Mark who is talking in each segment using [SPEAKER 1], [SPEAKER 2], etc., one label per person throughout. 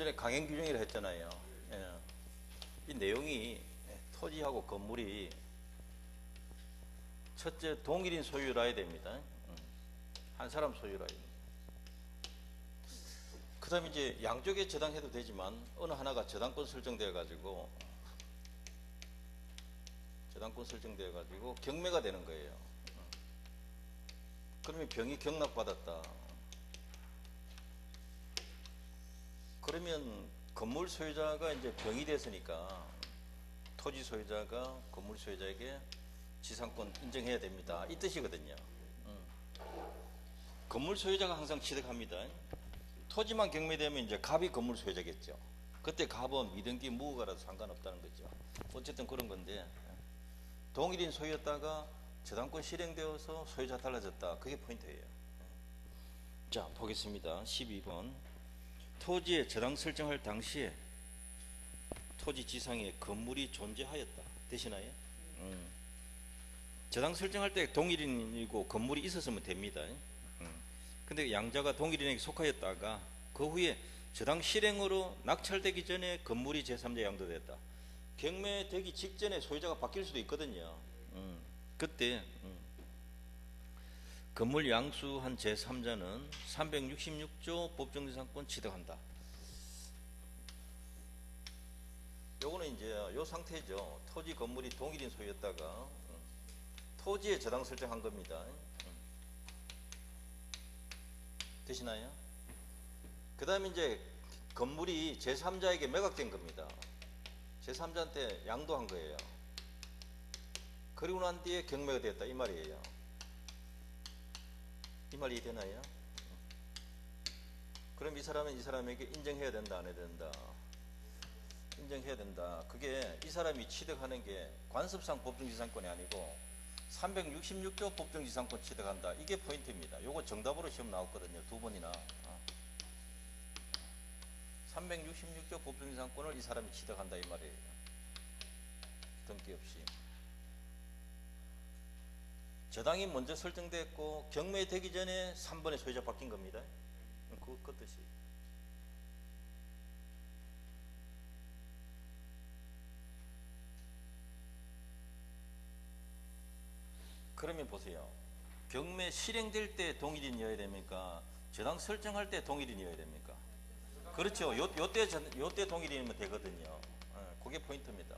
[SPEAKER 1] 전에 강행 규정이라 했잖아요. 예. 이 내용이 토지하고 건물이 첫째 동일인 소유라 해야 됩니다. 한 사람 소유라 해야 됩니다. 그 다음에 이제 양쪽에 저당해도 되지만 어느 하나가 저당권 설정되어 가지고 경매가 되는 거예요. 그러면 병이 경락받았다. 그러면 건물 소유자가 이제 병이 됐으니까 토지 소유자가 건물 소유자에게 지상권 인정해야 됩니다. 이 뜻이거든요. 건물 소유자가 항상 취득합니다. 토지만 경매되면 이제 갑이 건물 소유자겠죠. 그때 갑은 미등기 무허가라도 상관없다는 거죠. 어쨌든 그런 건데 동일인 소유였다가 저당권 실행되어서 소유자 달라졌다. 그게 포인트예요. 자, 보겠습니다. 12번. 토지의 저당 설정할 당시에 토지 지상에 건물이 존재하였다. 되시나요? 저당 설정할 때 동일인이고 건물이 있었으면 됩니다. 근데 양자가 동일인에게 속하였다가 그 후에 저당 실행으로 낙찰되기 전에 건물이 제3자 양도됐다. 경매되기 직전에 소유자가 바뀔 수도 있거든요. 그때 건물 양수한 제3자는 366조 법정지상권 취득한다. 요거는 이제 요 상태죠. 토지 건물이 동일인 소유였다가 토지에 저당 설정한 겁니다. 되시나요? 그 다음에 이제 건물이 제3자에게 매각된 겁니다. 제3자한테 양도한 거예요. 그리고 난 뒤에 경매가 됐다 이 말이에요. 이 말이 되나요? 그럼 이 사람은 이 사람에게 인정해야 된다 안 해야 된다? 인정해야 된다. 그게 이 사람이 취득하는 게 관습상 법정지상권이 아니고 366조 법정지상권 취득한다. 이게 포인트입니다. 요거 정답으로 시험 나왔거든요. 두 번이나. 366조 법정지상권을 이 사람이 취득한다 이 말이에요. 등기 없이. 저당이 먼저 설정됐고 경매되기 전에 3번에 소유자 바뀐 겁니다. 그 뜻이. 그러면 보세요. 경매 실행될 때 동일인이어야 됩니까? 저당 설정할 때 동일인이어야 됩니까? 그렇죠. 요때 동일인이면 되거든요. 그게 포인트입니다.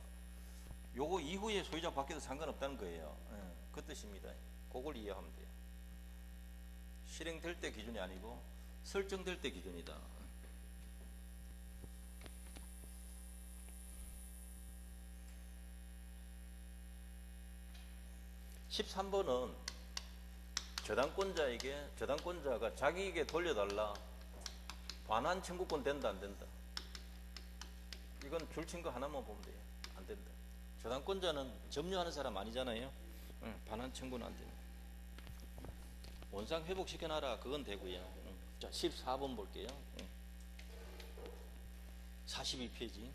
[SPEAKER 1] 요거 이후에 소유자 바뀌어도 상관없다는 거예요. 그 뜻입니다. 그걸 이해하면 돼요. 실행될 때 기준이 아니고 설정될 때 기준이다. 13번은 저당권자가 자기에게 돌려달라 반환 청구권 된다 안 된다? 이건 줄친 거 하나만 보면 돼요. 안 된다. 저당권자는 점유하는 사람 아니잖아요. 반환 청구는 안 됩니다. 원상 회복시켜놔라 그건 되고요. 자, 14번 볼게요. 42페이지.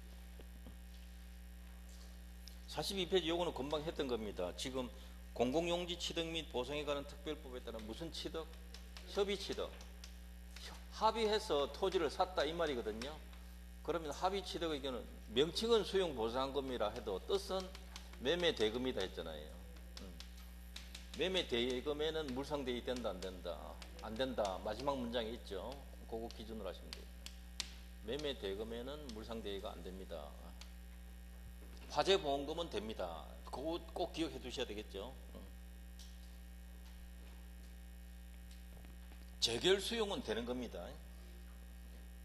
[SPEAKER 1] 42페이지 요거는 금방 했던 겁니다. 지금 공공용지 취득 및 보상에 관한 특별법에 따른 무슨 취득? 협의 취득. 합의해서 토지를 샀다 이 말이거든요. 그러면 합의 취득의 경우는 명칭은 수용보상금이라 해도 뜻은 매매대금이다 했잖아요. 매매대금에는 물상대위 된다 안 된다? 안 된다. 마지막 문장에 있죠. 그거 기준으로 하시면 돼요. 매매대금에는 물상대위가 안 됩니다. 화재보험금은 됩니다. 그거 꼭 기억해 두셔야 되겠죠. 재결 수용은 되는 겁니다.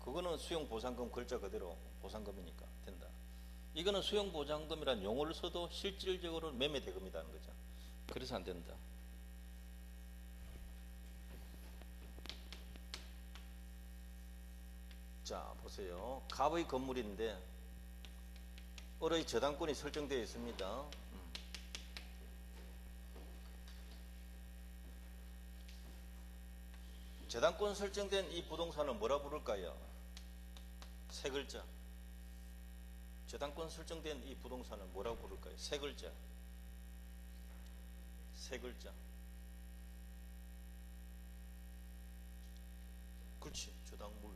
[SPEAKER 1] 그거는 수용보상금 글자 그대로 보상금이니까 된다. 이거는 수용보상금이란 용어를 써도 실질적으로 매매대금이라는 거죠. 그래서 안 된다. 자, 보세요. 갑의 건물인데 을의 저당권이 설정되어 있습니다. 저당권 설정된 이 부동산을 뭐라 부를까요? 세 글자. 저당권 설정된 이 부동산을 뭐라고 부를까요? 세 글자. 세 글자. 그렇지. 저당물.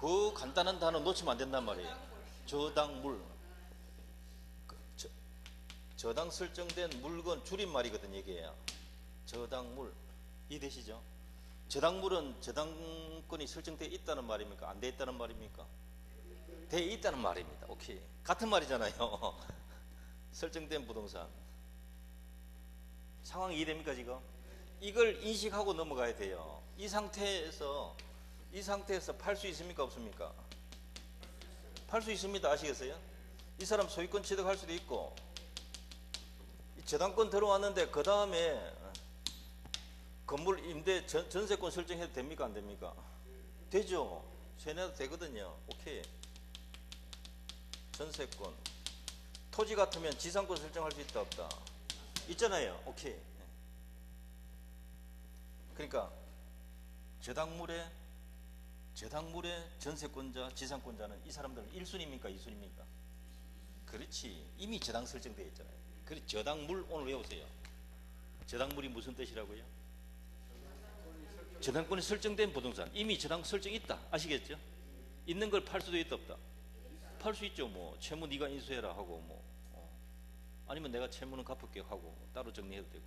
[SPEAKER 1] 그 간단한 단어 놓치면 안 된단 말이에요. 저당물. 저당 설정된 물건 줄임말이거든요, 이게. 저당물. 이해되시죠? 저당물은 저당권이 설정되어 있다는 말입니까? 안 되어 있다는 말입니까? 되어 있다는 말입니다. 오케이. 같은 말이잖아요. 설정된 부동산. 상황 이해됩니까, 지금? 이걸 인식하고 넘어가야 돼요. 이 상태에서 팔 수 있습니까, 없습니까? 팔 수 있습니다. 아시겠어요? 이 사람 소유권 취득할 수도 있고, 저당권 들어왔는데 그 다음에 건물 임대 전세권 설정해도 됩니까, 안 됩니까? 되죠. 세내도 되거든요. 오케이. 전세권. 토지 같으면 지상권 설정할 수 있다, 없다? 있잖아요. 오케이. 그러니까 저당물의 전세권자, 지상권자는 이 사람들은 1순위입니까, 2순위입니까? 그렇지. 이미 저당 설정되어 있잖아요. 그래, 저당물 오늘 외우세요. 저당물이 무슨 뜻이라고요? 저당권이 설정된 부동산. 이미 저당 설정 있다. 아시겠죠? 있는 걸 팔 수도 있다, 없다? 팔 수 있죠. 뭐 채무 네가 인수해라 하고 뭐 아니면 내가 채무는 갚을게 하고 따로 정리해도 되고.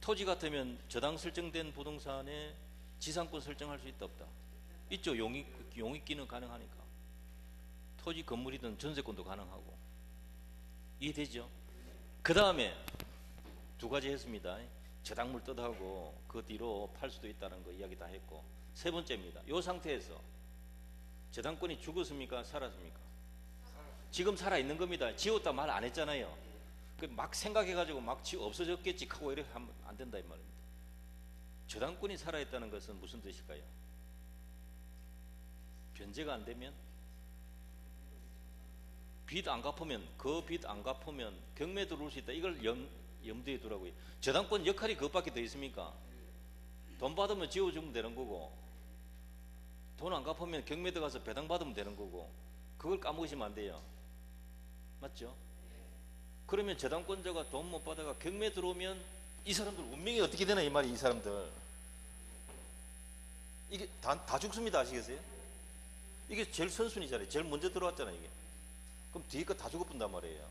[SPEAKER 1] 토지 같으면 저당 설정된 부동산에 지상권 설정할 수 있다, 없다? 있죠. 용익기는 가능하니까. 토지 건물이든 전세권도 가능하고. 이해되죠? 그 다음에 두 가지 했습니다. 저당물 뜻하고 그 뒤로 팔 수도 있다는 거 이야기 다 했고, 세 번째입니다. 이 상태에서 저당권이 죽었습니까, 살았습니까? 지금 살아있는 겁니다. 지웠다 말 안 했잖아요. 막 생각해가지고 막 없어졌겠지 하고 이렇게 하면 안 된다 이 말입니다. 저당권이 살아있다는 것은 무슨 뜻일까요? 변제가 안 되면, 빚 안 갚으면, 그 빚 안 갚으면 경매 들어올 수 있다. 이걸 염두에 두라고요. 저당권 역할이 그것밖에 더 있습니까? 돈 받으면 지워주면 되는 거고, 돈 안 갚으면 경매 들어가서 배당 받으면 되는 거고, 그걸 까먹으시면 안 돼요. 맞죠? 그러면 저당권자가 돈 못 받아가 경매 들어오면 이 사람들 운명이 어떻게 되나 이 말이. 이 사람들 이게 다 죽습니다. 아시겠어요? 이게 제일 선순위잖아요. 제일 먼저 들어왔잖아요. 이게. 그럼 뒤에 거 다 죽어본단 말이에요.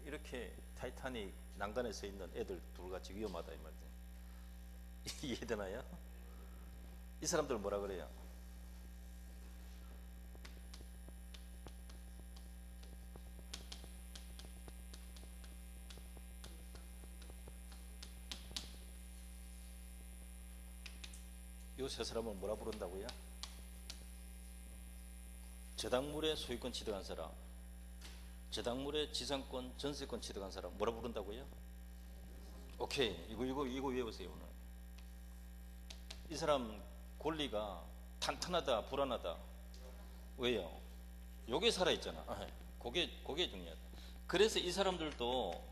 [SPEAKER 1] 이렇게 타이타닉 난간에 서 있는 애들 둘같이 위험하다 이 말이죠. 이해되나요? 이 사람들 뭐라 그래요? 이 세 사람을 뭐라 부른다고요? 저당물의 소유권 취득한 사람, 저당물의 지상권, 전세권 취득한 사람 뭐라 부른다고요? 오케이. 이거 외우세요 오늘. 이 사람 권리가 탄탄하다, 불안하다. 왜요? 요게 살아있잖아. 그게 중요하다. 그래서 이 사람들도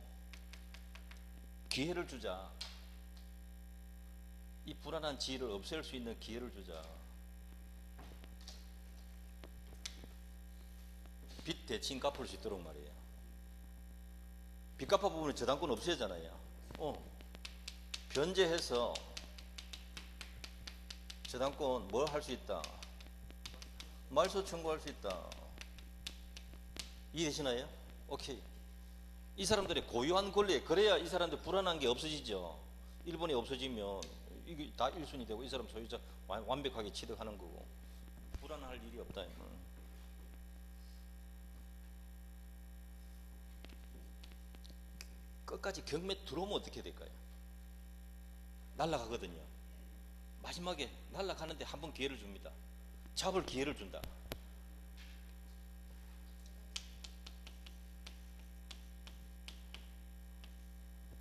[SPEAKER 1] 기회를 주자. 이 불안한 지위를 없앨 수 있는 기회를 주자. 빚 대신 갚을 수 있도록 말이에요. 빚 갚아 보면 저당권 없애잖아요. 변제해서 저당권 뭘 할 수 있다? 말소 청구할 수 있다. 이해되시나요? 오케이. 이 사람들의 고유한 권리에, 그래야 이 사람들 불안한 게 없어지죠. 일본이 없어지면 이게 다 1순위 되고 이 사람 소유자 완벽하게 취득하는 거고, 불안할 일이 없다. 끝까지 경매 들어오면 어떻게 될까요? 날아가거든요. 마지막에 날아가는데 한 번 기회를 줍니다. 잡을 기회를 준다.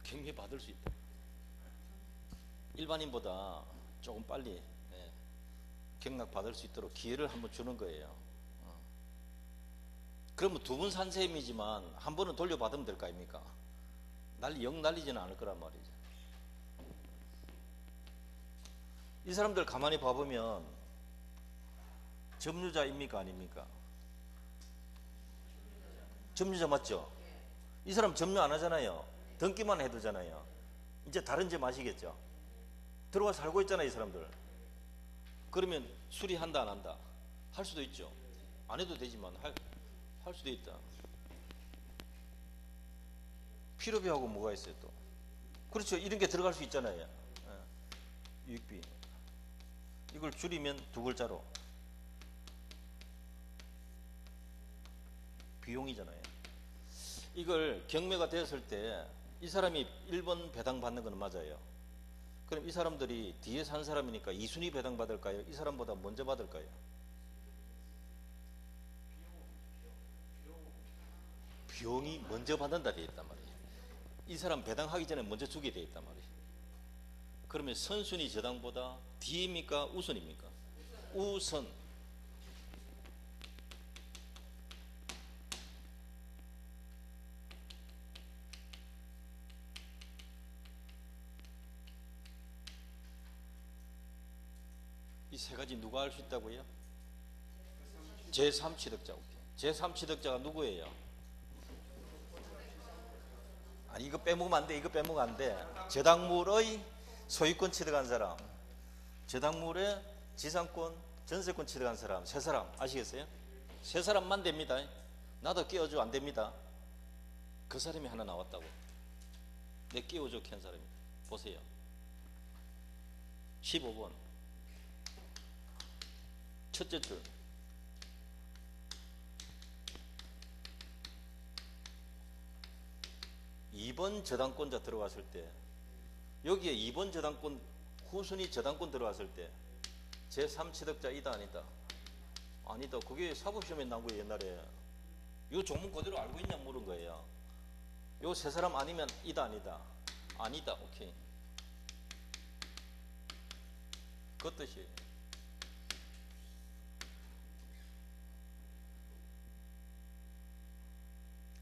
[SPEAKER 1] 경매 받을 수 있다. 일반인보다 조금 빨리 경락 받을 수 있도록 기회를 한번 주는 거예요. 그러면 두 번 산 셈이지만 한 번은 돌려받으면 될 거 아닙니까? 영 날리지는 않을 거란 말이죠. 이 사람들 가만히 봐보면 점유자입니까, 아닙니까? 점유자 맞죠? 이 사람 점유 안 하잖아요. 등기만 해두잖아요. 이제 다른 점 아시겠죠? 들어와 살고 있잖아요, 이 사람들. 그러면 수리한다 안 한다? 할 수도 있죠. 안 해도 되지만 할 수도 있다. 필요비하고 뭐가 있어요 또? 그렇죠. 이런 게 들어갈 수 있잖아요. 예. 유익비. 이걸 줄이면 두 글자로 비용이잖아요. 이걸 경매가 되었을 때 이 사람이 1번 배당 받는 건 맞아요. 그럼 이 사람들이 뒤에 산 사람이니까 2순위 배당 받을까요? 이 사람보다 먼저 받을까요? 비용이 먼저 받는다 되어 있단 말이에요. 이 사람 배당하기 전에 먼저 주게 되어 있단 말이에요. 그러면 선순위 저당보다 뒤입니까? 우선입니까? 우선. 이 세 가지 누가 할 수 있다고요? 제3취득자. 제3취득자가 누구예요? 아니 이거 빼먹으면 안 돼. 이거 빼먹으면 안 돼. 저당물의 소유권 취득한 사람, 저당물의 지상권, 전세권 취득한 사람, 세 사람 아시겠어요? 세 사람만 됩니다. 나도 끼워줘 안 됩니다. 그 사람이 하나 나왔다고. 내 끼워줘 캔 사람이. 보세요. 15번 첫째 줄. 2번 저당권자 들어갔을 때 여기에 2번 저당권 후순위 저당권 들어갔을 때 제3취득자 이다 아니다? 아니다. 그게 사법시험에 나온 거예요. 옛날에. 이 조문 그대로 알고 있냐 물은 거예요. 요 세 사람 아니면 이다 아니다? 아니다. 오케이. 그 뜻이에요.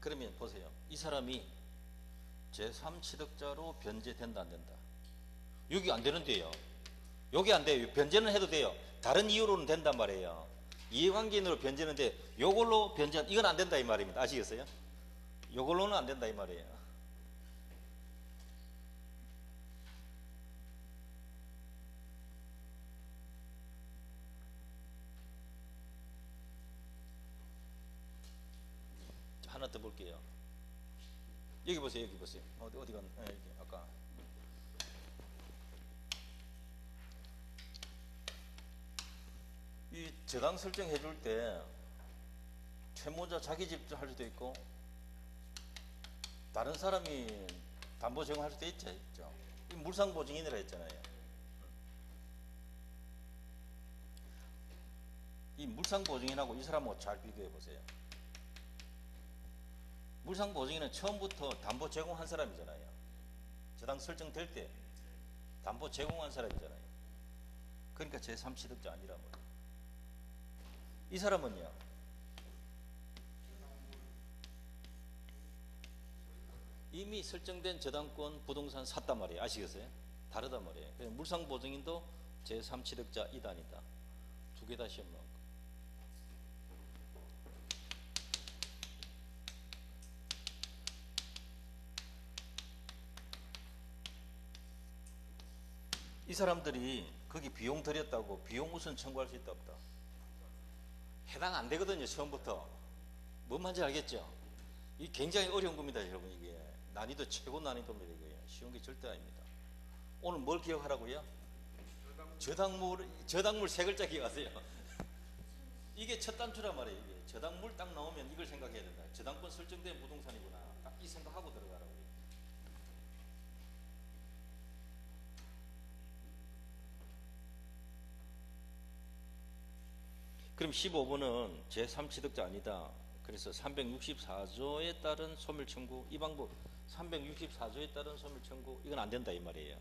[SPEAKER 1] 그러면 보세요. 이 사람이 제3취득자로 변제된다 안 된다? 여기 안 되는데요. 여기 안 돼요. 변제는 해도 돼요. 다른 이유로는 된단 말이에요. 이해관계인으로 변제는데 요걸로 변제 이건 안 된다 이 말입니다. 아시겠어요? 요걸로는 안 된다 이 말이에요. 하나 더 볼게요. 여기 보세요. 여기 보세요. 어디 간? 여기 아까 이 저당 설정해 줄 때 채무자 자기 집 할 수도 있고 다른 사람이 담보 제공할 수도 있죠. 이 물상보증인이라 했잖아요. 이 물상보증인하고 이 사람하고 잘 비교해 보세요. 물상보증인은 처음부터 담보 제공한 사람이잖아요. 저당 설정될 때 담보 제공한 사람이잖아요. 그러니까 제3취득자 아니란 말이에요. 이 사람은요, 이미 설정된 저당권 부동산 샀단 말이에요. 아시겠어요? 다르단 말이에요. 그래서 물상보증인도 제3취득자 이다 아니다? 두 개 다 시험 나온 거. 이 사람들이 거기 비용 들였다고 비용 우선 청구할 수 있다 없다? 해당 안 되거든요. 처음부터. 뭔 말인지 알겠죠? 이 굉장히 어려운 겁니다. 여러분. 이게 난이도 최고 난이도입니다. 이게 쉬운 게 절대 아닙니다. 오늘 뭘 기억하라고요? 저당물 세 글자 기억하세요. 이게 첫 단추란 말이에요. 이게 저당물 딱 나오면 이걸 생각해야 된다. 저당권 설정된 부동산이구나. 딱 이 생각하고 들어가라고요. 그럼 15번은 제3취득자 아니다. 그래서 364조에 따른 소멸 청구, 이 방법 364조에 따른 소멸 청구 이건 안 된다 이 말이에요.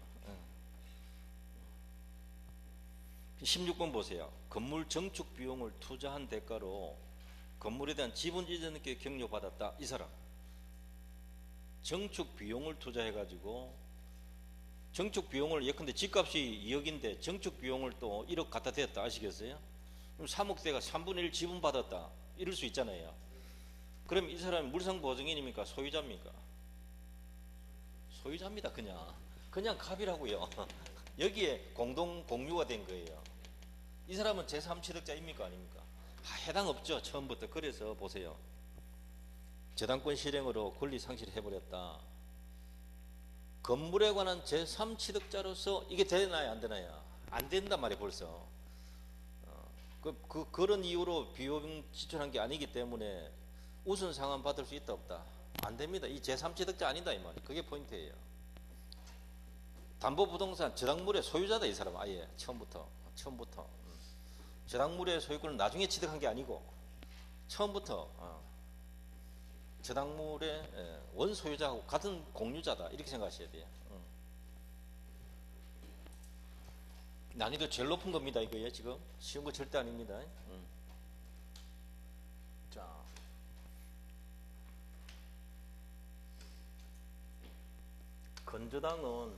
[SPEAKER 1] 16번 보세요. 건물 정축 비용을 투자한 대가로 건물에 대한 지분 이전에 경료받았다. 이 사람 정축 비용을 투자해 가지고 정축 비용을 예컨대 집값이 2억인데 정축 비용을 또 1억 갖다 대었다. 아시겠어요? 그럼 3억대가 3분의 1 지분 받았다. 이럴 수 있잖아요. 그럼 이 사람이 물상보증인입니까? 소유자입니까? 소유자입니다. 그냥 갑이라고요. 여기에 공유가 된 거예요. 이 사람은 제3취득자입니까 아닙니까? 해당 없죠 처음부터. 그래서 보세요. 저당권 실행으로 권리 상실해버렸다. 건물에 관한 제3취득자로서 이게 되나요 안 되나요? 안 된단 말이에요 벌써. 그런 이유로 비용 지출한 게 아니기 때문에 우선 상환 받을 수 있다 없다? 안 됩니다. 이 제3취득자 아니다 이 말이에요. 그게 포인트예요. 담보부동산 저당물의 소유자다 이 사람. 아예 처음부터 저당물의 소유권을 나중에 취득한 게 아니고 처음부터 저당물의 원소유자하고 같은 공유자다 이렇게 생각하셔야 돼요. 난이도 제일 높은 겁니다 이거예요. 지금 쉬운 거 절대 아닙니다. 자, 건저당은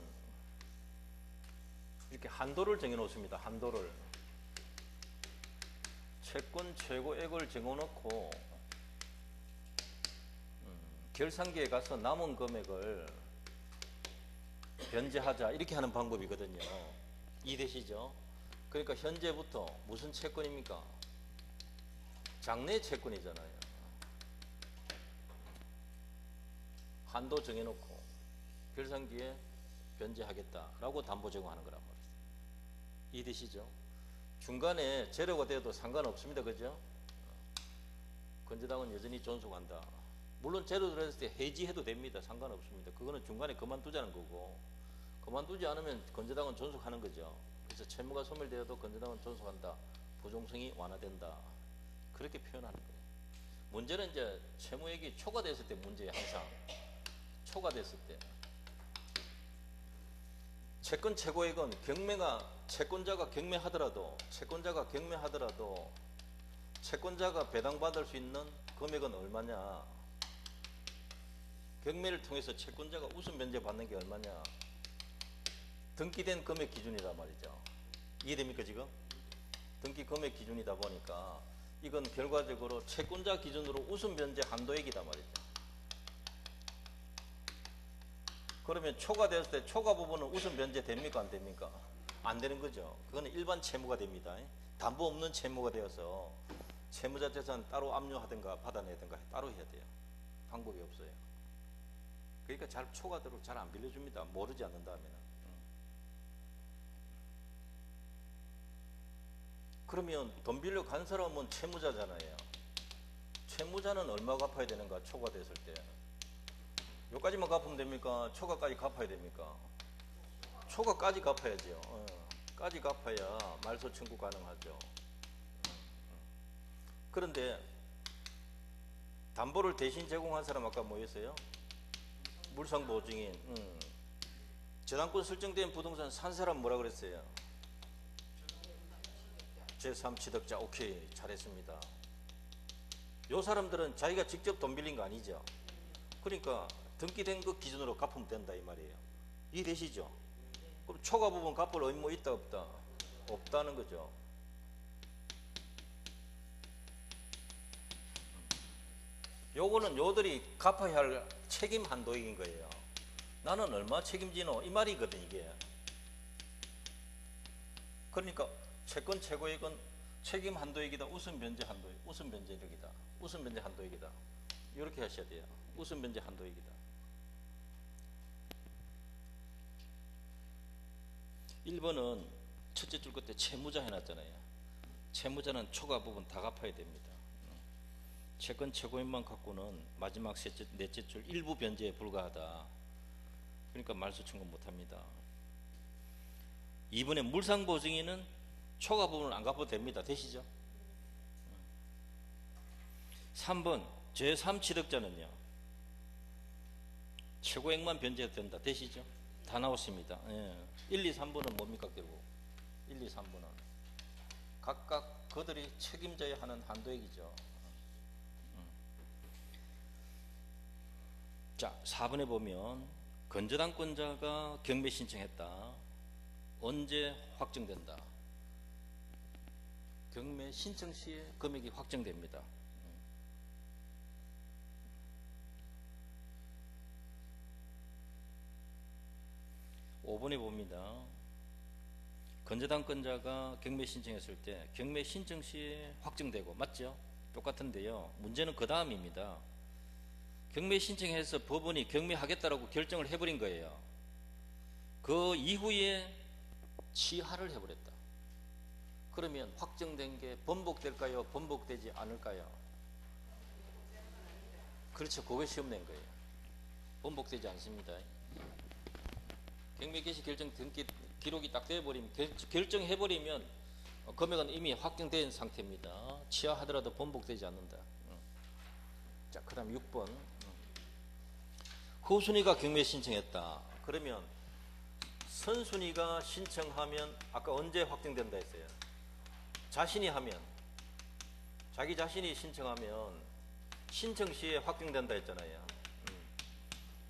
[SPEAKER 1] 이렇게 한도를 정해 놓습니다. 한도를 채권 최고액을 정해 놓고 결산기에 가서 남은 금액을 변제하자 이렇게 하는 방법이거든요. 이해되시죠? 그러니까 현재부터 무슨 채권입니까? 장래 채권이잖아요. 한도 정해놓고 결산기에 변제하겠다라고 담보 제공하는 거란 말이에요. 이해되시죠? 중간에 제로가 돼도 상관없습니다. 그죠? 건저당은 여전히 존속한다. 물론 제로 들어갔을 때 해지해도 됩니다. 상관없습니다. 그거는 중간에 그만두자는 거고, 그만두지 않으면 건저당은 존속하는 거죠. 그래서 채무가 소멸되어도 건저당은 존속한다. 부종성이 완화된다. 그렇게 표현하는 거예요. 문제는 이제 채무액이 초과됐을 때 문제예요. 항상 초과됐을 때. 채권 최고액은 채권자가 경매하더라도 채권자가 배당받을 수 있는 금액은 얼마냐? 경매를 통해서 채권자가 우선 변제 받는 게 얼마냐? 등기된 금액 기준이란 말이죠. 이해됩니까 지금? 등기 금액 기준이다 보니까 이건 결과적으로 채권자 기준으로 우선 변제 한도액이다 말이죠. 그러면 초과되었을 때 초과 부분은 우선 변제 됩니까 안 됩니까? 안 되는 거죠. 그거는 일반 채무가 됩니다. 담보 없는 채무가 되어서 채무자 재산 따로 압류하든가 받아내든가 따로 해야 돼요. 방법이 없어요. 그러니까 잘 초과대로 잘 안 빌려줍니다. 모르지 않는다면은. 그러면 돈 빌려 간 사람은 채무자잖아요. 채무자는 얼마 갚아야 되는가? 초과됐을 때. 여기까지만 갚으면 됩니까? 초과까지 갚아야 됩니까? 초과까지 갚아야죠. 까지 갚아야 말소 청구 가능하죠. 그런데 담보를 대신 제공한 사람 아까 뭐였어요? 물상보증인. 저당권 설정된 부동산 산 사람 뭐라 그랬어요? 제3취득자. 오케이, 잘했습니다. 요 사람들은 자기가 직접 돈 빌린 거 아니죠? 그러니까 등기된 것 기준으로 갚으면 된다 이 말이에요. 이해되시죠? 그럼 초과 부분 갚을 의무 있다 없다? 없다는 거죠. 요거는 요들이 갚아야 할 책임 한도액인 거예요. 나는 얼마 책임지노? 이 말이거든 이게. 그러니까 채권 최고액은 책임 한도액이다. 우선 변제 한도액. 우선 변제력이다. 우선 변제 한도액이다. 이렇게 하셔야 돼요. 우선 변제 한도액이다. 1번은 첫째 줄 끝에 채무자 해놨잖아요. 채무자는 초과 부분 다 갚아야 됩니다. 채권 최고액만 갖고는 마지막 넷째 줄 일부 변제에 불과하다. 그러니까 말소 청구 못합니다. 2번에 물상보증인은 초과 부분을 안 갚아도 됩니다. 되시죠? 3번 제3취득자는요. 최고액만 변제해도 된다. 되시죠? 다 나왔습니다. 1, 2, 3번은 뭡니까 결국? 1, 2, 3번은 각각 그들이 책임져야 하는 한도액이죠. 자, 4번에 보면 건저당권자가 경매 신청했다. 언제 확정된다? 경매 신청 시에 금액이 확정됩니다. 5번에 봅니다. 건재당권자가 경매 신청했을 때 경매 신청 시에 확정되고, 맞죠? 똑같은데요. 문제는 그 다음입니다. 경매 신청해서 법원이 경매하겠다라고 결정을 해버린 거예요. 그 이후에 취하를 해버렸다. 그러면 확정된 게 번복될까요? 번복되지 않을까요? 그렇죠. 그거 시험 낸 거예요. 번복되지 않습니다. 경매 개시 결정 등기 기록이 딱 돼버리면, 결정해버리면 금액은 이미 확정된 상태입니다. 취하하더라도 번복되지 않는다. 자, 그 다음 6번. 후순위가 경매 신청했다. 그러면 선순위가 신청하면 아까 언제 확정된다 했어요? 자신이 하면, 자기 자신이 신청하면 신청 시에 확정된다 했잖아요.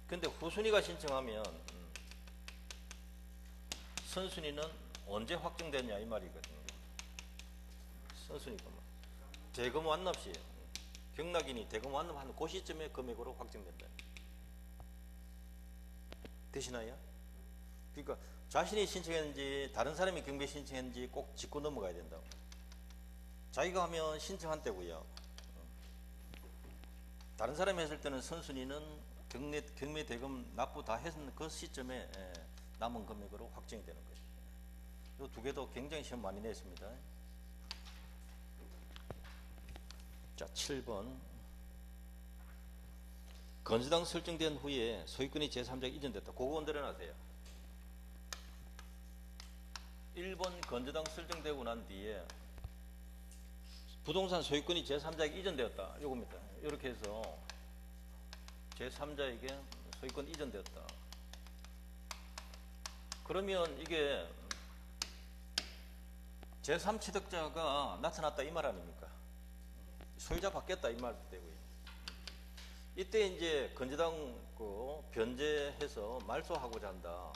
[SPEAKER 1] 근데 후순위가 신청하면 선순위는 언제 확정되냐 이 말이거든요. 선순위가 대금 완납 시, 경락인이 대금 완납하는 그 시점에 금액으로 확정된다. 되시나요? 그러니까 자신이 신청했는지 다른 사람이 경매 신청했는지 꼭 짚고 넘어가야 된다고. 자기가 하면 신청한 때고요. 다른 사람이 했을 때는 선순위는 경매 대금 납부 다 했는 그 시점에 남은 금액으로 확정이 되는 거죠. 이 두 개도 굉장히 시험 많이 냈습니다. 자, 7번. 건재당 설정된 후에 소유권이 제3자에게 이전됐다. 그거 원대로하세요. 1번 건재당 설정되고 난 뒤에 부동산 소유권이 제3자에게 이전되었다. 요겁니다. 이렇게 해서 제3자에게 소유권 이전되었다. 그러면 이게 제3취득자가 나타났다 이 말 아닙니까? 소유자 바뀌었다 이 말도 되고요. 이때 이제 건재당 변제해서 말소하고자 한다.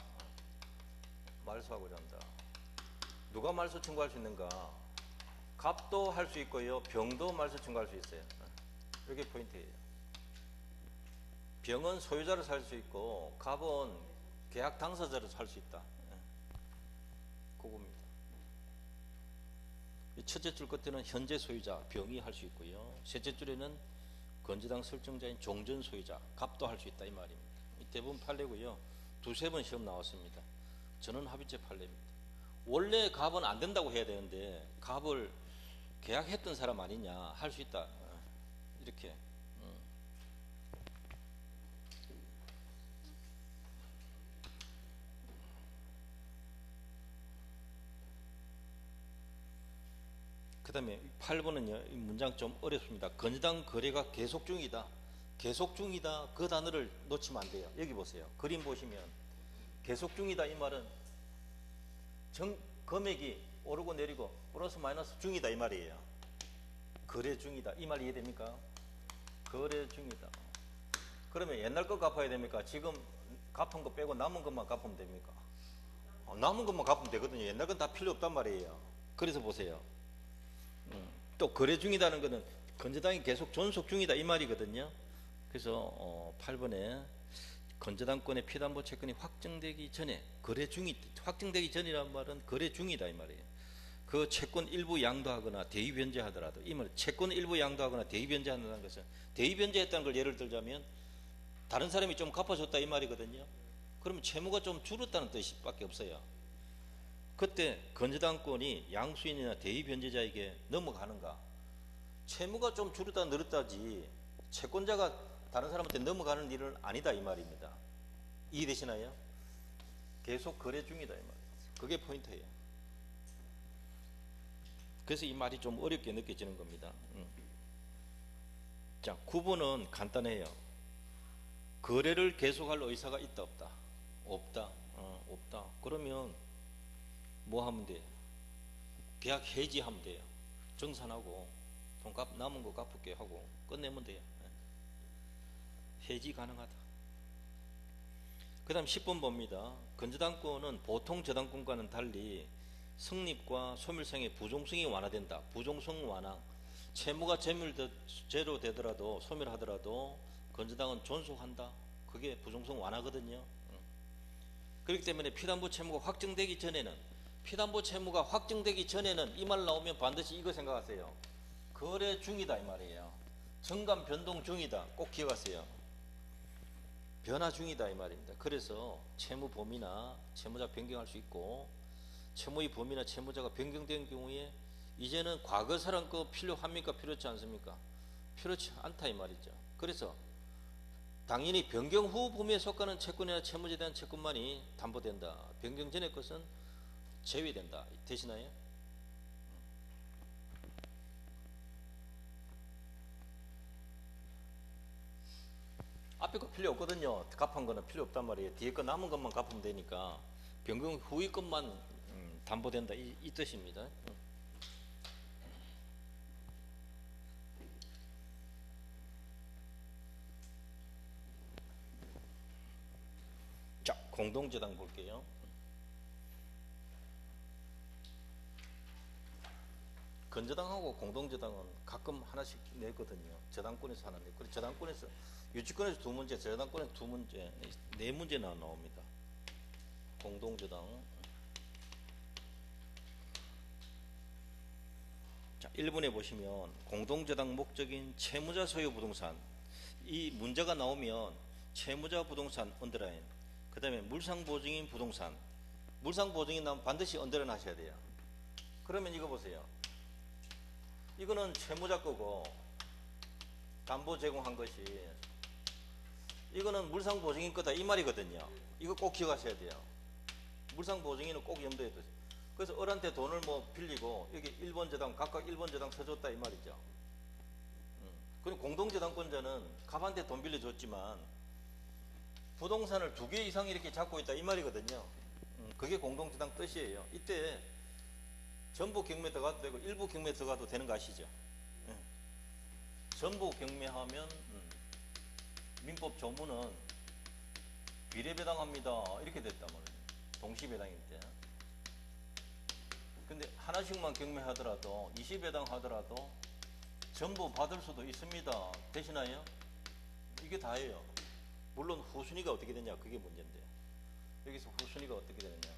[SPEAKER 1] 말소하고자 한다. 누가 말소 청구할 수 있는가? 갑도 할 수 있고요. 병도 말소 청구할 수 있어요. 이게 포인트예요. 병은 소유자로 살 수 있고 갑은 계약 당사자로 살 수 있다. 그겁니다. 첫째 줄 끝에는 현재 소유자 병이 할 수 있고요. 셋째 줄에는 건재당 설정자인 종전 소유자 갑도 할 수 있다 이 말입니다. 대부분 판례고요. 두세 번 시험 나왔습니다. 전원 합의체 판례입니다. 원래 갑은 안 된다고 해야 되는데 갑을 계약했던 사람 아니냐, 할 수 있다 이렇게. 그 다음에 8번은요, 이 문장 좀 어렵습니다. 건재당 거래가 계속 중이다. 계속 중이다. 그 단어를 놓치면 안 돼요. 여기 보세요. 그림 보시면 계속 중이다 이 말은 금액이 오르고 내리고 플러스 마이너스 중이다 이 말이에요. 거래 중이다 이 말 이해됩니까? 거래 중이다. 그러면 옛날 거 갚아야 됩니까? 지금 갚은 거 빼고 남은 것만 갚으면 됩니까? 남은 것만 갚으면 되거든요. 옛날 건 다 필요 없단 말이에요. 그래서 보세요. 또 거래 중이다는 것은 건재당이 계속 존속 중이다 이 말이거든요. 그래서 8번에 건재당권의 피담보 채권이 확정되기 전에 거래 중이, 확정되기 전이란 말은 거래 중이다 이 말이에요. 그 채권 일부 양도하거나 대위 변제하더라도, 이 말 채권 일부 양도하거나 대위 변제한다는 것은 대위 변제했다는 걸 예를 들자면 다른 사람이 좀 갚아줬다 이 말이거든요. 그러면 채무가 좀 줄었다는 뜻밖에 없어요. 그때 건재당권이 양수인이나 대위 변제자에게 넘어가는가? 채무가 좀 줄었다 늘었다지 채권자가 다른 사람한테 넘어가는 일은 아니다 이 말입니다. 이해되시나요? 계속 거래 중이다 이 말이에요. 그게 포인트예요. 그래서 이 말이 좀 어렵게 느껴지는 겁니다. 자, 9번은 간단해요. 거래를 계속할 의사가 있다 없다? 없다. 없다. 그러면 뭐 하면 돼요? 계약 해지하면 돼요. 정산하고 돈 남은 거 갚을게 하고 끝내면 돼요. 해지 가능하다. 그 다음 10번 봅니다. 건재당권은 보통 저당권과는 달리 성립과 소멸성의 부종성이 완화된다. 부종성 완화. 채무가 제로 되더라도 소멸하더라도 건재당은 존속한다. 그게 부종성 완화거든요. 그렇기 때문에 피담보 채무가 확정되기 전에는 피담보 채무가 확정되기 전에는 이 말 나오면 반드시 이거 생각하세요. 거래 중이다 이 말이에요. 정관 변동 중이다. 꼭 기억하세요. 변화 중이다 이 말입니다. 그래서 채무 범위나 채무자 변경할 수 있고, 채무의 범위나 채무자가 변경된 경우에 이제는 과거 사람 거 필요합니까? 필요치 않습니까? 필요치 않다 이 말이죠. 그래서 당연히 변경 후 범위에 속하는 채권이나 채무자에 대한 채권만이 담보된다. 변경 전의 것은 제외된다. 되시나요? 앞에 거 필요 없거든요. 갚은 거는 필요 없단 말이에요. 뒤에 거 남은 것만 갚으면 되니까 변경 후의 것만 담보된다 이 뜻입니다. 자, 공동저당 볼게요. 건저당하고 공동저당은 가끔 하나씩 내거든요. 저당권에서 하나 내고, 저당권에서 유치권에서 두 문제, 저당권에서 두 문제, 네 문제나 나옵니다. 공동저당. 자, 1번에 보시면 공동저당 목적인 채무자 소유 부동산, 이 문제가 나오면 채무자 부동산 언더라인, 그 다음에 물상보증인 부동산, 물상보증인 나오면 반드시 언더라인 하셔야 돼요. 그러면 이거 보세요. 이거는 채무자 거고 담보 제공한 것이, 이거는 물상보증인 거다 이 말이거든요. 이거 꼭 기억하셔야 돼요. 물상보증인은 꼭 염두에 두세요. 그래서 을한테 돈을 뭐 빌리고 여기 1번 저당 각각 1번 저당 써줬다 이 말이죠. 그리고 공동저당권자는 갑한테 돈 빌려줬지만 부동산을 2개 이상 이렇게 잡고 있다 이 말이거든요. 그게 공동저당 뜻이에요. 이때 전부 경매 들어가도 되고 일부 경매 들어가도 되는 거 아시죠? 전부 경매하면 민법 조문은 비례배당합니다 이렇게 됐단 말이에요. 동시배당일 때. 근데 하나씩만 경매하더라도 20배당 하더라도 전부 받을 수도 있습니다. 되시나요? 이게 다예요. 물론 후순위가 어떻게 되냐 그게 문제인데, 여기서 후순위가 어떻게 되느냐,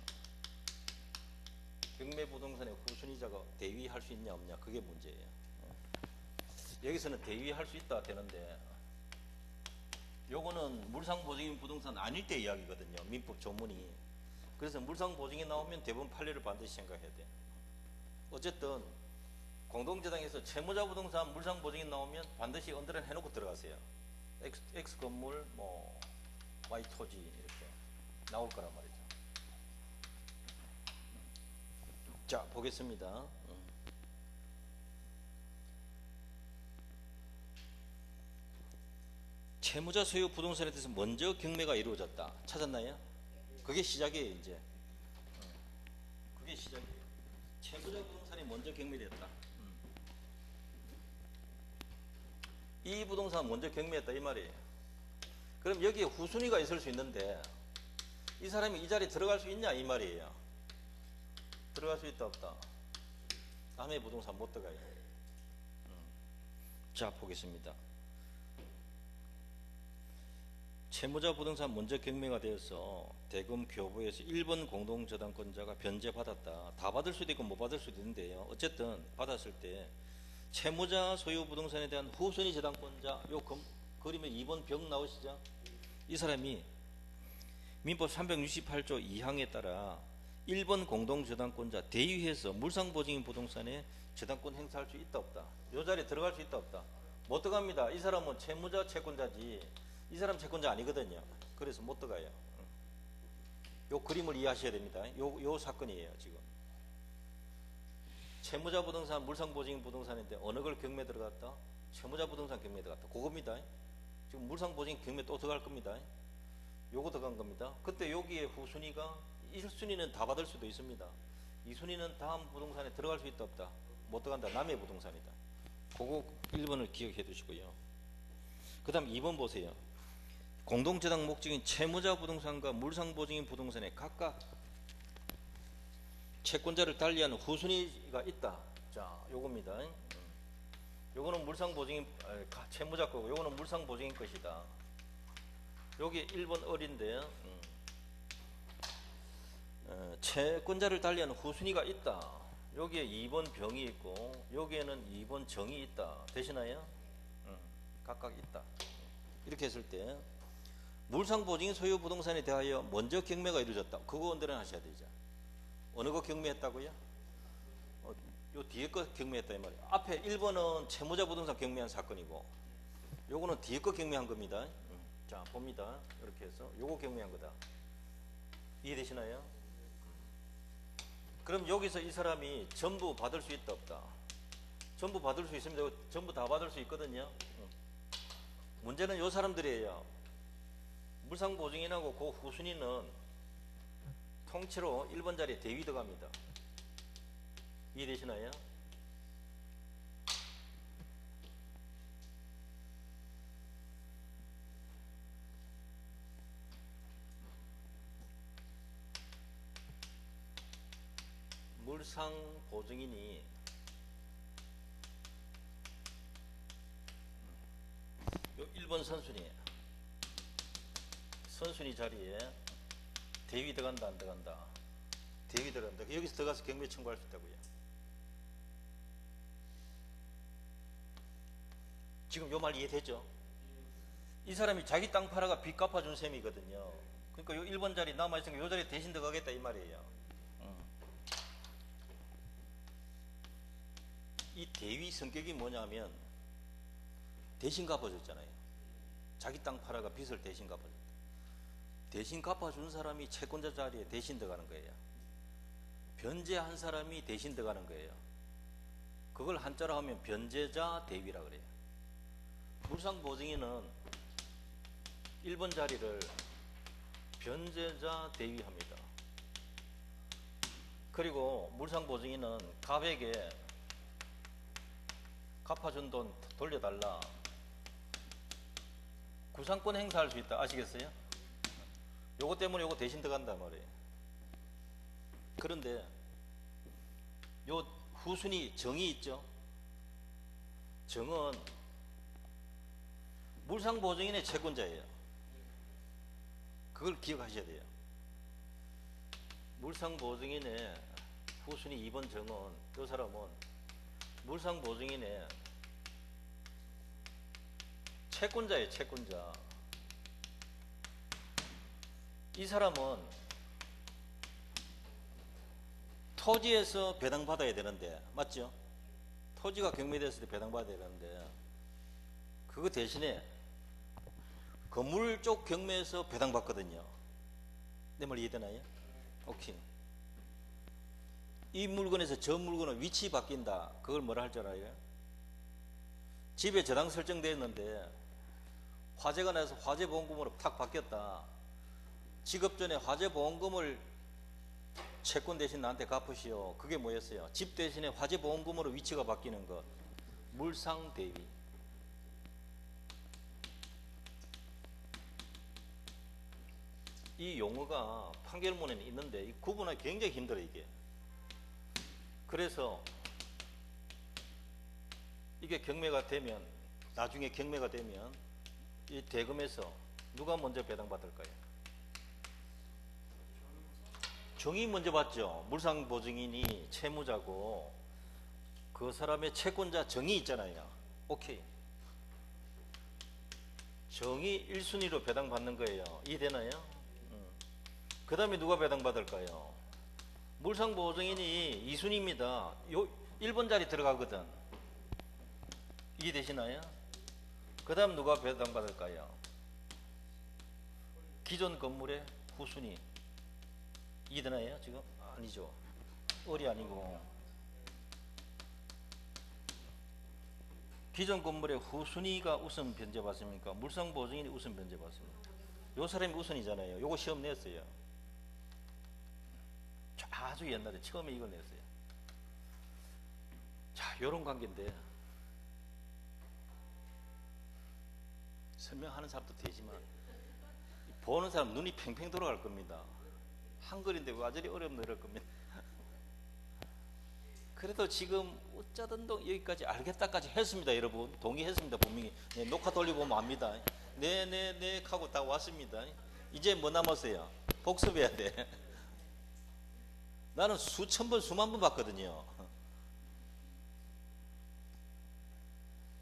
[SPEAKER 1] 경매 부동산의 후순위자가 대위할 수 있냐 없냐 그게 문제예요. 여기서는 대위할 수 있다 되는데, 요거는 물상보증인 부동산 아닐 때 이야기거든요. 민법 조문이. 그래서 물상보증이 나오면 대부분 판례를 반드시 생각해야 돼. 어쨌든 공동저당에서 채무자 부동산 물상보증이 나오면 반드시 언더라인 해놓고 들어가세요. X 건물 뭐 Y 토지 이렇게 나올 거란 말이죠. 자, 보겠습니다. 채무자 소유 부동산에 대해서 먼저 경매가 이루어졌다. 찾았나요? 그게 시작이에요. 이제 그게 시작이에요. 채무자 부동산이 먼저 경매됐다. 이 부동산 먼저 경매했다 이 말이에요. 그럼 여기에 후순위가 있을 수 있는데 이 사람이 이 자리에 들어갈 수 있냐 이 말이에요. 들어갈 수 있다 없다? 남의 부동산 못 들어가요. 자, 보겠습니다. 채무자 부동산 먼저 경매가 되어서 대검 교부에서 1번 공동저당권자가 변제받았다. 다 받을 수도 있고 못 받을 수도 있는데요. 어쨌든 받았을 때 채무자 소유 부동산에 대한 후순위 저당권자, 요 그림에 2번 병 나오시죠? 이 사람이 민법 368조 2항에 따라 1번 공동저당권자 대위해서 물상보증인 부동산에 저당권 행사할 수 있다 없다? 요 자리에 들어갈 수 있다 없다? 못 들어갑니다. 이 사람은 채무자 채권자지 이 사람 채권자 아니거든요. 그래서 못 들어가요. 요 그림을 이해하셔야 됩니다. 요 사건이에요. 지금 채무자 부동산 물상보증인 부동산인데 어느 걸 경매 들어갔다? 채무자 부동산 경매 들어갔다. 그겁니다. 지금 물상보증인 경매 또 들어갈 겁니다. 요거 들어간 겁니다. 그때 여기에 후순위가 1순위는 다 받을 수도 있습니다. 2순위는 다음 부동산에 들어갈 수 있다 없다? 못 들어간다. 남의 부동산이다. 그거 1번을 기억해 두시고요. 그 다음 2번 보세요. 공동저당 목적인 채무자 부동산과 물상보증인 부동산에 각각 채권자를 달리하는 후순위가 있다. 자, 요겁니다. 요거는 물상보증인 채무자 거고 요거는 물상보증인 것이다. 여기 1번 을인데 채권자를 달리하는 후순위가 있다. 여기에 2번 병이 있고 여기에는 2번 정이 있다. 되시나요? 각각 있다. 이렇게 했을 때 물상보증인 소유 부동산에 대하여 먼저 경매가 이루어졌다. 그거 언더라인 하셔야 되죠. 어느 거 경매했다고요? 요 뒤에 거 경매했다 이 말이에요. 앞에 1번은 채무자 부동산 경매한 사건이고 요거는 뒤에 거 경매한 겁니다. 자 봅니다. 이렇게 해서 요거 경매한 거다. 이해되시나요? 그럼 여기서 이 사람이 전부 받을 수 있다 없다? 전부 받을 수 있습니다. 전부 다 받을 수 있거든요. 문제는 요 사람들이에요. 물상보증인하고 그 후순위는 통째로 1번 자리에 대위 들어갑니다. 이해되시나요? 물상보증인이 요 1번 선순위 자리에 대위 들어간다 안 들어간다? 대위 들어간다. 여기서 들어가서 경매 청구할 수 있다고요. 지금 요 말 이해되죠? 이 사람이 자기 땅 팔아가 빚 갚아준 셈이거든요. 그러니까 요 1번 자리 남아있으니까 요 자리에 대신 들어가겠다 이 말이에요. 이 대위 성격이 뭐냐면 대신 갚아줬잖아요. 자기 땅 팔아가 빚을 대신 갚아줬다. 대신 갚아준 사람이 채권자 자리에 대신 들어가는 거예요. 변제한 사람이 대신 들어가는 거예요. 그걸 한자로 하면 변제자 대위라 그래요. 물상보증인은 1번 자리를 변제자 대위합니다. 그리고 물상보증인은 갑에게 갚아준 돈 돌려달라. 구상권 행사할 수 있다. 아시겠어요? 요거 때문에 요거 대신 들어간단 말이에요. 그런데 요 후순위 정이 있죠. 정은 물상보증인의 채권자예요. 그걸 기억하셔야 돼요. 물상보증인의 후순위 2번 정은 요 사람은 물상보증인의 채권자예요. 채권자. 이 사람은 토지에서 배당받아야 되는데 맞죠? 토지가 경매됐을 때 배당받아야 되는데 그거 대신에 건물 쪽 경매에서 배당받거든요. 내 말 이해되나요? 오케이. 이 물건에서 저 물건은 위치 바뀐다. 그걸 뭐라 할 줄 알아요? 집에 저당 설정되어 있는데 화재가 나서 화재보험금으로 탁 바뀌었다. 직업 전에 화재보험금을 채권 대신 나한테 갚으시오. 그게 뭐였어요? 집 대신에 화재보험금으로 위치가 바뀌는 것. 물상대위. 이 용어가 판결문에는 있는데 이 구분하기 굉장히 힘들어요. 이게. 그래서 이게 경매가 되면 나중에 경매가 되면 이 대금에서 누가 먼저 배당받을까요? 정이 먼저 받죠. 물상보증인이 채무자고 그 사람의 채권자 정이 있잖아요. 오케이. 정이 1순위로 배당받는 거예요. 이해되나요? 그 다음에 누가 배당받을까요? 물상보증인이 2순위입니다. 요 1번 자리 들어가거든. 이해되시나요? 그 다음 누가 배당받을까요? 기존 건물의 후순위. 이해되나요? 지금? 아니죠. 을이 아니고 기존 건물의 후순위가 우선 변제받습니까? 물상보증인이 우선 변제받습니다. 요 사람이 우선이잖아요. 요거 시험 냈어요. 아주 옛날에 처음에 이걸 냈어요. 자, 요런 관계인데 설명하는 사람도 되지만 보는 사람 눈이 팽팽 돌아갈 겁니다. 한글인데 와저리 어렵노 이럴 겁니다. 그래도 지금 어쩌든 여기까지 알겠다까지 했습니다. 여러분 동의했습니다. 분명히 네, 녹화 돌려보면 압니다. 네네네 하고 다 왔습니다. 이제 뭐 남았어요? 복습해야 돼. 나는 수천 번, 수만 번 봤거든요.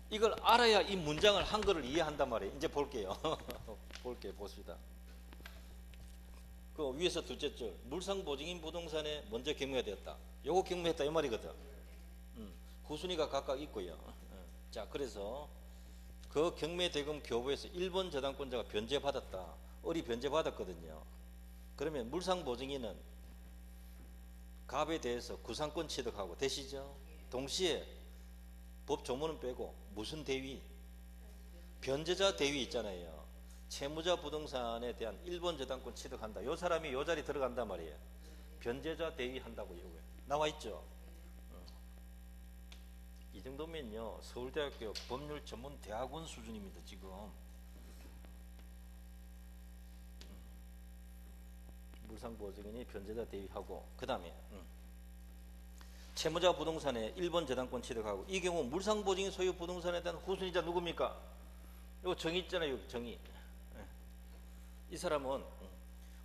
[SPEAKER 1] 이걸 알아야 이 문장을 한글을 이해한단 말이에요. 이제 볼게요. 볼게요. 보십니다. 그 위에서 둘째 줄, 물상보증인 부동산에 먼저 경매가 되었다. 요거 경매했다 이 말이거든. 후순위가 각각 있고요. 자, 그래서 그 경매대금 교부에서 1번 저당권자가 변제받았다. 을이 변제받았거든요. 그러면 물상보증인은 갑에 대해서 구상권 취득하고 되시죠? 동시에 법 조문은 빼고 무슨 대위? 변제자 대위 있잖아요. 채무자 부동산에 대한 1번 저당권 취득한다. 요 사람이 요 자리 들어간단 말이에요. 변제자 대위 한다고 요거에 나와 있죠. 이 정도면요 서울대학교 법률 전문 대학원 수준입니다. 지금 물상보증인이 변제자 대위하고 그 다음에 채무자 부동산에 1번 저당권 취득하고 이 경우 물상보증인 소유 부동산에 대한 후순위자 누굽니까? 이거 정의 있잖아요. 정의. 이 사람은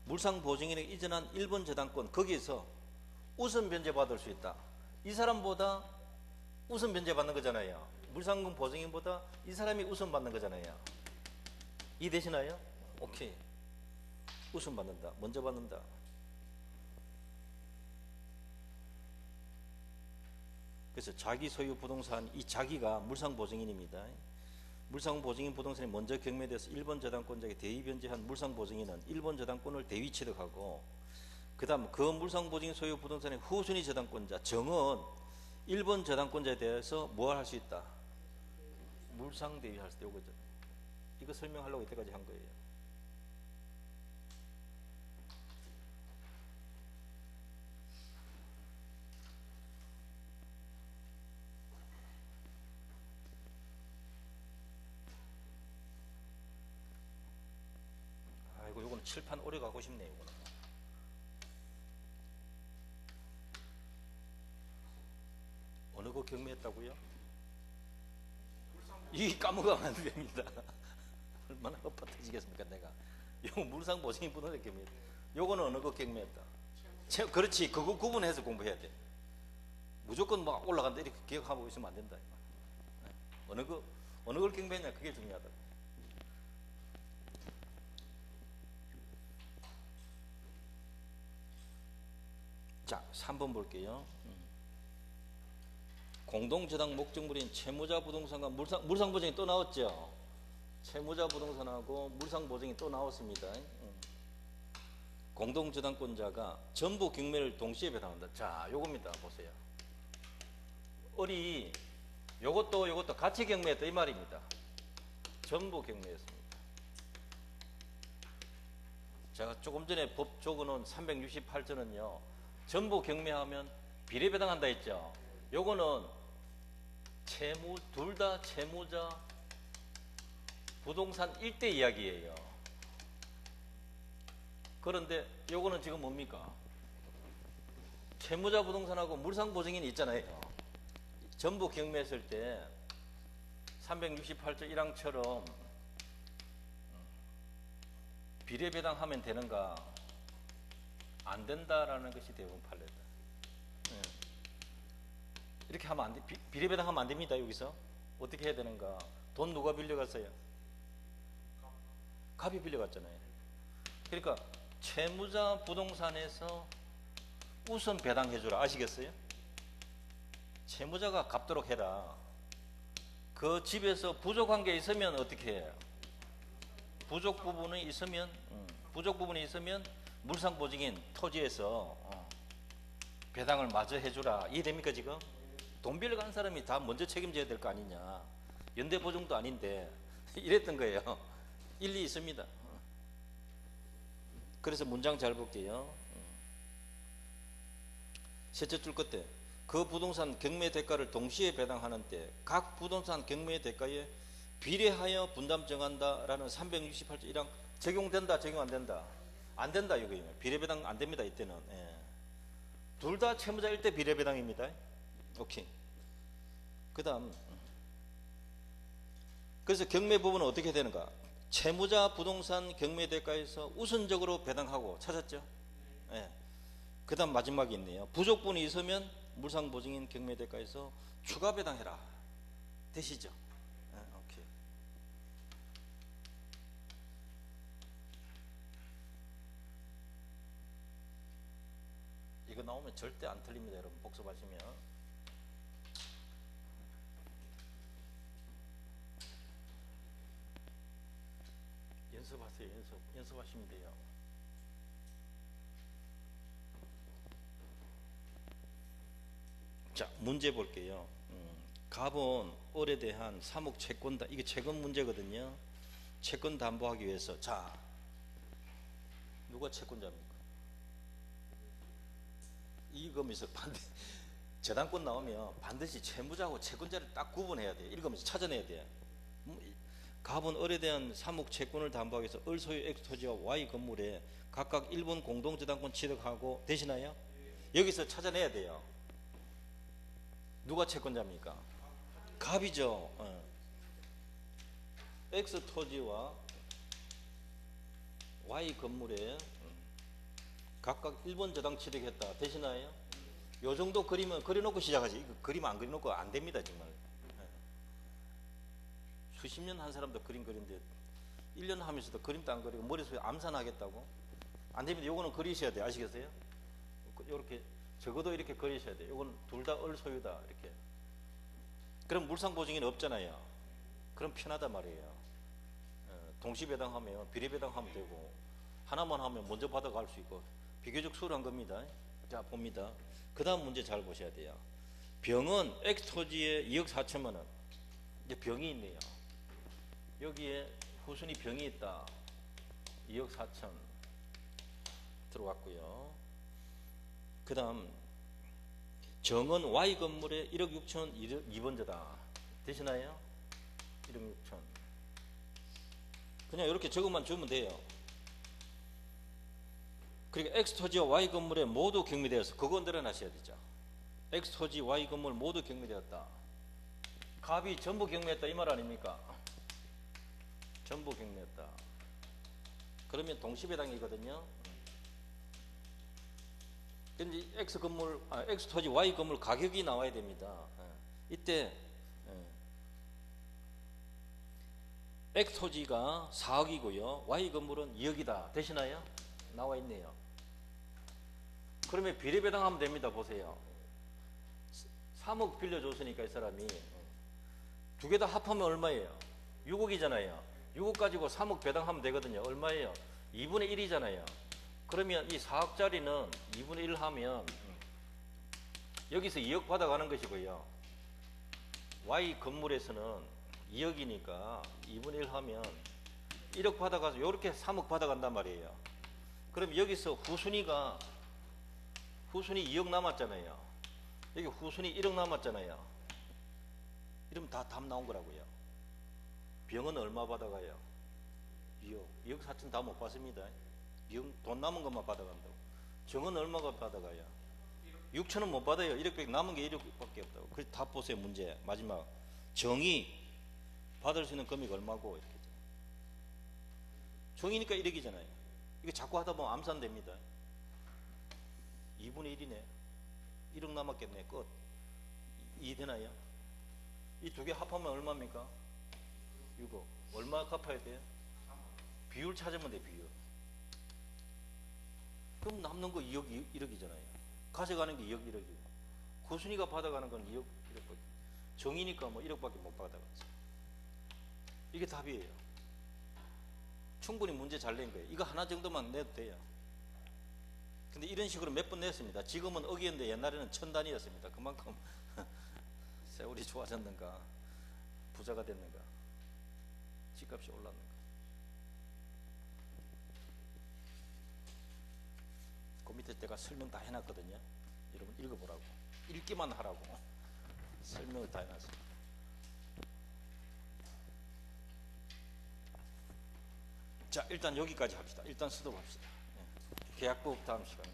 [SPEAKER 1] 물상보증인에 이전한 1번 저당권 거기에서 우선 변제받을 수 있다. 이 사람보다 우선 변제받는 거잖아요. 물상보증인보다 이 사람이 우선 받는 거잖아요. 이해되시나요? 오케이. 우선 받는다. 먼저 받는다. 그래서 자기 소유 부동산, 이 자기가 물상보증인입니다. 물상보증인 부동산이 먼저 경매돼서 1번 저당권자에게 대위 변제한 물상보증인은 1번 저당권을 대위 취득하고 그 다음 그 물상보증인 소유 부동산의 후순위 저당권자 정은 1번 저당권자에 대해서 뭐 할 수 있다? 물상대위 할 수 있다. 이거 설명하려고 이때까지 한 거예요. 아이고 요거는 칠판 오래 가고 싶네요. 이거는. 어느 거 경매했다고요? 이 까먹으면 안 됩니다. 얼마나 헛헛해지겠습니까 내가. 요거 물상보증인 부동산 경매했다. 요거는 어느 거 경매했다. 그렇지. 그거 구분해서 공부해야 돼. 무조건 막 올라간다 이렇게 기억하고 있으면 안 된다. 어느 걸 경매했냐 그게 중요하다. 자, 3번 볼게요. 공동저당 목적물인 채무자 부동산과 물상보증이 또 나왔죠. 채무자 부동산하고 물상보증이 또 나왔습니다. 공동저당권자가 전부 경매를 동시에 배당한다. 자, 요겁니다. 보세요. 을이 요것도 같이 경매했다 이 말입니다. 전부 경매했습니다. 제가 조금 전에 법 적어놓은 368조는요. 전부 경매하면 비례배당한다 했죠. 요거는 둘 다 채무자 부동산 일대 이야기예요. 그런데 요거는 지금 뭡니까? 채무자 부동산하고 물상보증인이 있잖아요. 전부 경매했을 때 368조 1항처럼 비례배당하면 되는가? 안 된다라는 것이 대부분 판례다. 이렇게 하면 안 돼. 비례배당하면 안 됩니다. 여기서 어떻게 해야 되는가? 돈 누가 빌려갔어요? 갑이 빌려갔잖아요. 그러니까 채무자 부동산에서 우선 배당해주라. 아시겠어요? 채무자가 갚도록 해라. 그 집에서 부족한 게 있으면 어떻게 해요? 부족 부분이 있으면 물상보증인 토지에서 배당을 마저 해주라. 이해됩니까 지금? 돈 빌려간 사람이 다 먼저 책임져야 될 거 아니냐. 연대보증도 아닌데 이랬던 거예요. 일리 있습니다. 그래서 문장 잘 볼게요. 셋째 줄 끝에 그 부동산 경매 대가를 동시에 배당하는 때 각 부동산 경매 대가에 비례하여 분담 정한다라는 368조 1항 적용된다, 적용 안 된다? 안 된다 이거예요. 비례배당 안 됩니다. 이때는. 둘 다 채무자 일대 비례배당입니다. 오케이. 그 다음 그래서 경매 부분은 어떻게 되는가? 채무자 부동산 경매 대가에서 우선적으로 배당하고 찾았죠? 그 다음 마지막에 있네요. 부족분이 있으면 물상보증인 경매대가에서 추가 배당해라. 되시죠? 네, 오케이. 이거 나오면 절대 안 틀립니다. 여러분 복습하시면. 연습하세요. 연습하시면 돼요. 자, 문제 볼게요. 갑은 을에 대한 사목 채권, 이게 채권 문제거든요. 채권 담보하기 위해서, 자, 누가 채권자입니까? 이거면서 저당권 나오면 반드시 채무자하고 채권자를 딱 구분해야 돼요. 읽으면서 찾아내야 돼요. 갑은 을에 대한 사목 채권을 담보하기 위해서 을 소유 X 토지와 Y 건물에 각각 1번 공동저당권 취득하고 되시나요? 여기서 찾아내야 돼요. 누가 채권자입니까? 갑이죠. X 토지와 Y 건물에 각각 1번 저당 취득했다. 되시나요? 요 정도 그림은 그려놓고 시작하지. 이거 그림 안 그려놓고 안 됩니다, 정말. 수십 년 한 사람도 그림 그리는데 1년 하면서도 그림도 안 그리고 머릿속에 암산하겠다고? 안 됩니다. 요거는 그리셔야 돼요. 아시겠어요? 요렇게 적어도 이렇게 그리셔야 돼요. 요건 둘 다 을 소유다. 이렇게. 그럼 물상보증인은 없잖아요. 그럼 편하단 말이에요. 동시배당하면 비례배당하면 되고 하나만 하면 먼저 받아갈 수 있고 비교적 수월한 겁니다. 자, 봅니다. 그 다음 문제 잘 보셔야 돼요. 병은 X 토지에 2억 4천만 원. 이제 병이 있네요. 여기에 후순위 병이 있다. 2억 4천 들어왔고요. 그 다음 정은 Y 건물에 1억 6천 2번자다. 되시나요? 1억 6천. 그냥 이렇게 적어만 주면 돼요. 그러니까 X 토지와 Y 건물에 모두 경매되어서 그거 늘어나셔야 되죠. X 토지 Y 건물 모두 경매되었다. 갑이 전부 경매했다 이 말 아닙니까? 전부 경매했다. 그러면 동시배당이거든요. 근데 X 건물, X 토지 Y 건물 가격이 나와야 됩니다. 이때 X 토지가 4억이고요. Y 건물은 2억이다. 되시나요? 나와 있네요. 그러면 비례배당하면 됩니다. 보세요. 3억 빌려줬으니까 이 사람이 두 개 다 합하면 얼마예요? 6억이잖아요. 6억 가지고 3억 배당하면 되거든요. 얼마예요? 2분의 1이잖아요. 그러면 이 4억짜리는 2분의 1 하면 여기서 2억 받아가는 것이고요. Y 건물에서는 2억이니까 2분의 1 하면 1억 받아가서 이렇게 3억 받아간단 말이에요. 그럼 여기서 후순위 2억 남았잖아요. 여기 후순위 1억 남았잖아요. 이러면 다 답 나온 거라고요. 병은 얼마 받아가요? 2억 4천 다 못 받습니다. 2억 돈 남은 것만 받아간다고. 정은 얼마가 받아가요? 6천은 못 받아요. 1억밖에 남은 게 1억밖에 없다고. 그래서 답 보세요. 문제 마지막. 정이 받을 수 있는 금액이 얼마고 이렇게. 정이니까 1억이잖아요. 이거 자꾸 하다 보면 암산됩니다. 2분의 1이네. 1억 남았겠네. 끝. 이해되나요? 이 두 개 합하면 얼마입니까? 6억. 얼마 갚아야 돼요? 비율 찾으면 돼, 비율. 그럼 남는 거 2억, 1억이잖아요. 가져가는 게 2억, 1억이고. 고순이가 받아가는 건 2억, 1억밖에. 정이니까 뭐 1억밖에 못 받아갔어. 이게 답이에요. 충분히 문제 잘 낸 거예요. 이거 하나 정도만 내도 돼요. 근데 이런 식으로 몇 번 냈습니다. 지금은 억이었는데 옛날에는 천 단위였습니다. 그만큼 세월이 좋아졌는가, 부자가 됐는가, 집값이 올랐는가. 그 밑에 제가 설명 다 해놨거든요. 여러분 읽어보라고. 읽기만 하라고 설명을 다 해놨습니다. 자, 일단 여기까지 합시다. 일단 스톱합시다. 계약법 다음 시간에.